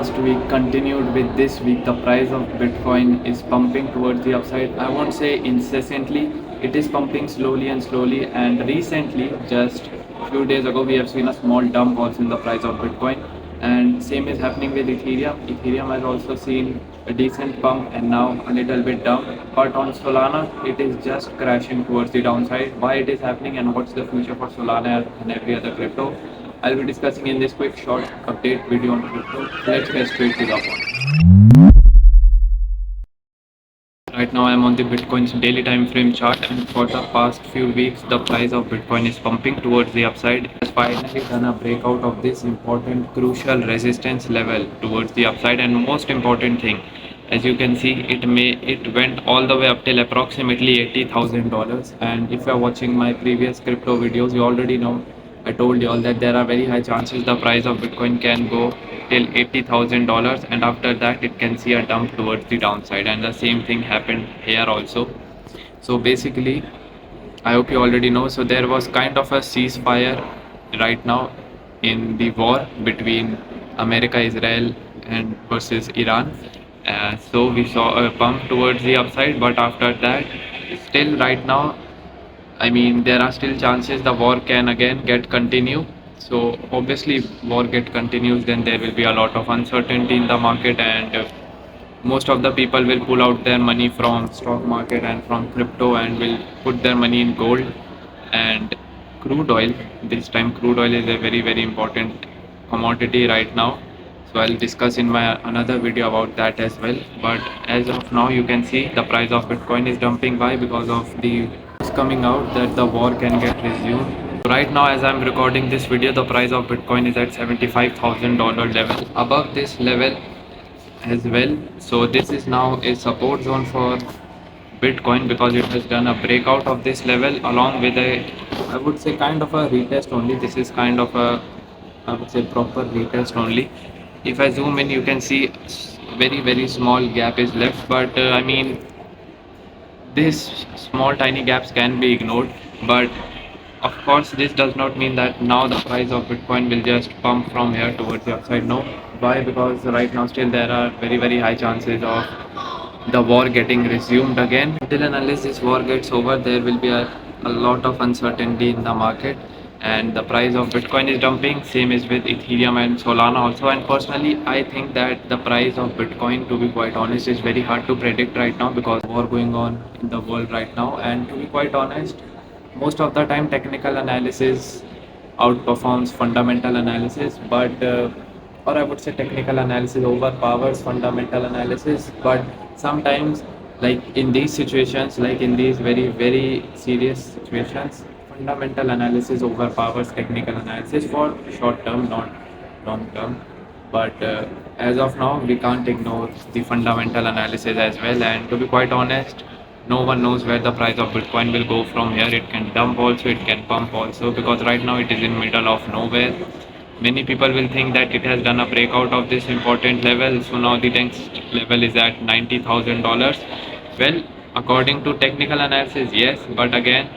last week continued with this week. The price of Bitcoin is pumping towards the upside. I won't say incessantly, it is pumping slowly and slowly. And recently, just few days ago, we have seen a small dump also in the price of Bitcoin. And same is happening with Ethereum. Ethereum has also seen a decent pump and now a little bit dump. But on Solana, it is just crashing towards the downside. Why it is happening and what's the future for Solana and every other crypto? I'll be discussing in this quick short update video on crypto. Let's get straight to the point. Right now I'm on the Bitcoin's daily time frame chart, and for the past few weeks the price of Bitcoin is pumping towards the upside. It has finally done a breakout of this important crucial resistance level towards the upside, and most important thing, as you can see, it went all the way up till approximately $80,000. And if you are watching my previous crypto videos, you already know I told you all that there are very high chances the price of Bitcoin can go till $80,000, and after that it can see a dump towards the downside, and the same thing happened here also. So basically, I hope you already know, so there was kind of a ceasefire right now in the war between America, Israel and versus Iran. So we saw a pump towards the upside, but after that, still right now, I mean, there are still chances the war can again get continue. So obviously, war get continues, then there will be a lot of uncertainty in the market, and most of the people will pull out their money from stock market and from crypto and will put their money in gold and crude oil. This time, crude oil is a very important commodity right now. So I'll discuss in my another video about that as well. But as of now, you can see the price of Bitcoin is dumping. Why? Because of the coming out that the war can get resumed. Right now, as I'm recording this video, the price of Bitcoin is at $75,000 level. Above this level as well. So this is now a support zone for Bitcoin because it has done a breakout of this level along with a, I would say, kind of a retest only. This is kind of a, I would say, proper retest only. If I zoom in, you can see very small gap is left, but I mean, these small tiny gaps can be ignored. But of course, this does not mean that now the price of Bitcoin will just pump from here towards the upside. No. Why? Because right now still there are very high chances of the war getting resumed again. Until and unless this war gets over, there will be a lot of uncertainty in the market, and the price of Bitcoin is dumping. Same is with Ethereum and Solana also. And personally, I think that the price of Bitcoin, to be quite honest, is very hard to predict right now because war going on in the world right now. And to be quite honest, most of the time technical analysis outperforms fundamental analysis, but or I would say technical analysis overpowers fundamental analysis. But sometimes, like in these situations, like in these very serious situations, fundamental analysis overpowers technical analysis for short term, not long term. But as of now, we can't ignore the fundamental analysis as well. And to be quite honest, no one knows where the price of Bitcoin will go from here. It can dump also, it can pump also, because right now it is in middle of nowhere. Many people will think that it has done a breakout of this important level, so now the next level is at $90,000. Well, according to technical analysis, yes, but again,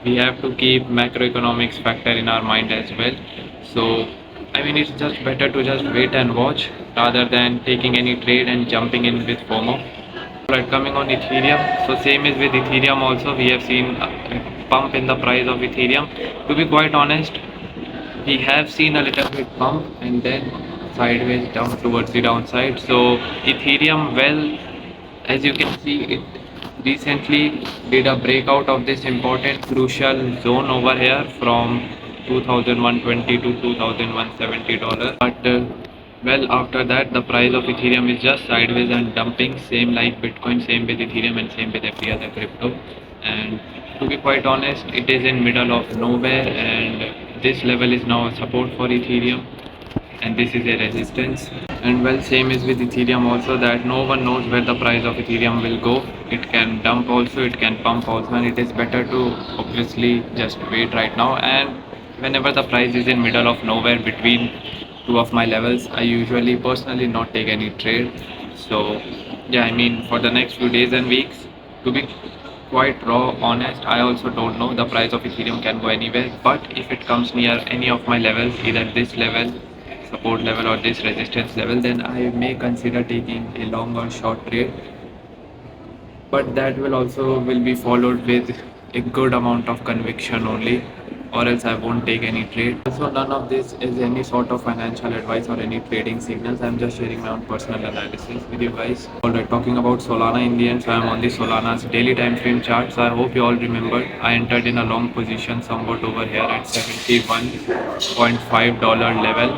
we have to keep macroeconomics factor in our mind as well. So I mean, it's just better to just wait and watch rather than taking any trade and jumping in with FOMO. Right, coming on Ethereum, so same is with Ethereum also. We have seen a pump in the price of Ethereum. To be quite honest, we have seen a little bit pump and then sideways down towards the downside. So Ethereum, well, as you can see, it recently did a breakout of this important crucial zone over here from 2120 to $2170. But well, after that, the price of Ethereum is just sideways and dumping, same like Bitcoin, same with Ethereum, and same with every other crypto. And to be quite honest, it is in middle of nowhere, and this level is now a support for Ethereum, and this is a resistance. And well, same is with Ethereum also, that no one knows where the price of Ethereum will go. It can dump also, it can pump also, and it is better to obviously just wait right now. And whenever the price is in middle of nowhere between two of my levels, I usually personally not take any trade. So yeah, I mean, for the next few days and weeks, to be quite raw honest, I also don't know. The price of Ethereum can go anywhere, but if it comes near any of my levels, either this level, support level or this resistance level, then I may consider taking a long or short trade, but that will also will be followed with a good amount of conviction only, or else I won't take any trade. Also, none of this is any sort of financial advice or any trading signals. I'm just sharing my own personal analysis with you guys. Alright, talking about Solana in the end, so I'm on the Solana's daily time frame chart. So I hope you all remember I entered in a long position somewhat over here at $71.5 level,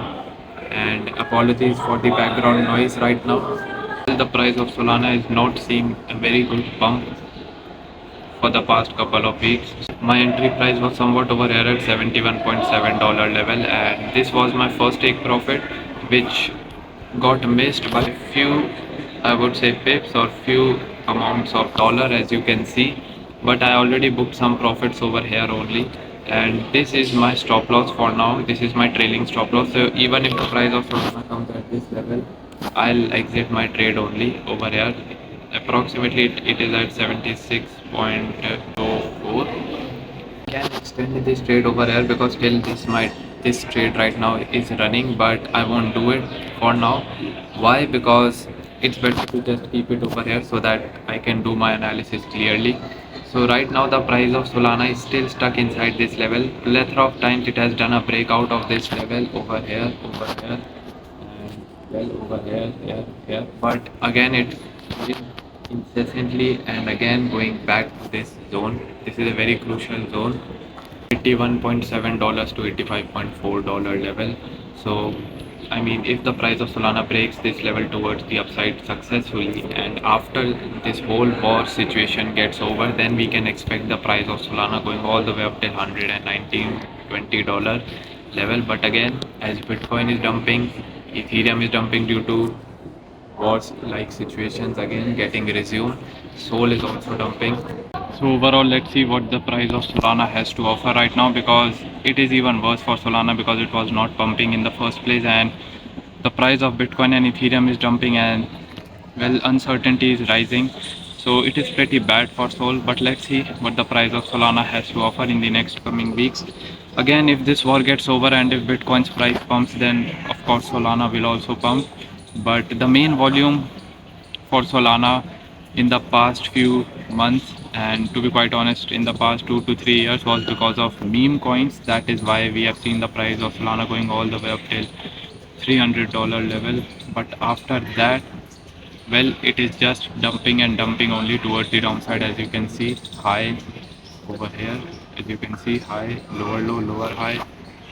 and apologies for the background noise right now. The price of Solana is not seeing a very good pump for the past couple of weeks. My entry price was somewhat over here at $71.7 level, and this was my first take profit, which got missed by few, I would say, pips or few amounts of dollar, as you can see. But I already booked some profits over here only, and this is my stop loss for now. This is my trailing stop loss. So even if the price of Solana comes at this level, I'll exit my trade only over here. Approximately it is at 76.04. Can extend this trade over here because still this trade right now is running, but I won't do it for now. Why? Because it's better to just keep it over here so that I can do my analysis clearly. So right now the price of Solana is still stuck inside this level. Plethora of times it has done a breakout of this level over here, and well over here. But again it is incessantly and again going back to this zone. This is a very crucial zone, $81.7 to $85.4 level. So I mean, if the price of Solana breaks this level towards the upside successfully, and after this whole war situation gets over, then we can expect the price of Solana going all the way up till $119-$120 level. But again, as Bitcoin is dumping, Ethereum is dumping due to wars like situations again getting resumed. Sol is also dumping. So overall, let's see what the price of Solana has to offer right now, because it is even worse for Solana because it was not pumping in the first place, and the price of Bitcoin and Ethereum is dumping, and well, uncertainty is rising. So it is pretty bad for Sol, but let's see what the price of Solana has to offer in the next coming weeks. Again, if this war gets over and if Bitcoin's price pumps, then of course Solana will also pump. But the main volume for Solana in the past few months, and to be quite honest, in the past 2 to 3 years, was because of meme coins. That is why we have seen the price of Solana going all the way up till $300 level. But after that, well, it is just dumping and dumping only towards the downside. As you can see, high over here, as you can see, high, lower low, lower high,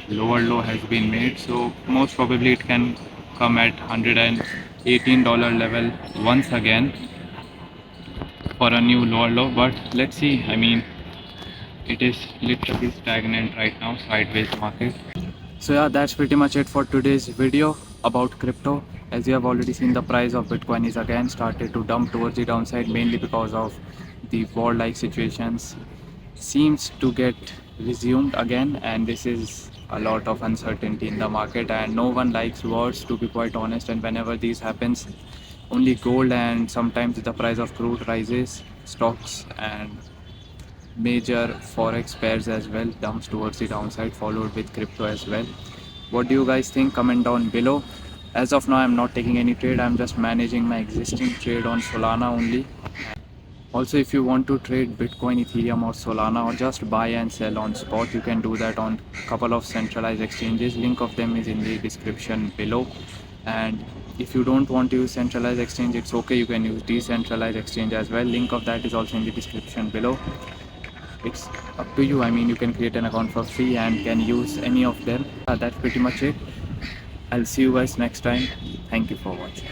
lower low has been made. So most probably it can come at $118 level once again for a new lower low. But let's see, I mean, it is literally stagnant right now, sideways market. So yeah, that's pretty much it for today's video about crypto. As you have already seen, the price of Bitcoin is again started to dump towards the downside, mainly because of the war-like situations seems to get resumed again, and this is a lot of uncertainty in the market, and no one likes wars, to be quite honest. And whenever these happens, only gold and sometimes the price of crude rises, stocks and major forex pairs as well dumps towards the downside, followed with crypto as well. What do you guys think? Comment down below. As of now, I'm not taking any trade. I'm just managing my existing trade on Solana only. Also, if you want to trade Bitcoin, Ethereum or Solana, or just buy and sell on spot, you can do that on a couple of centralized exchanges. Link of them is in the description below. And if you don't want to use centralized exchange, it's okay, you can use decentralized exchange as well. Link of that is also in the description below. It's up to you. I mean, you can create an account for free and can use any of them. That's pretty much it. I'll see you guys next time. Thank you for watching.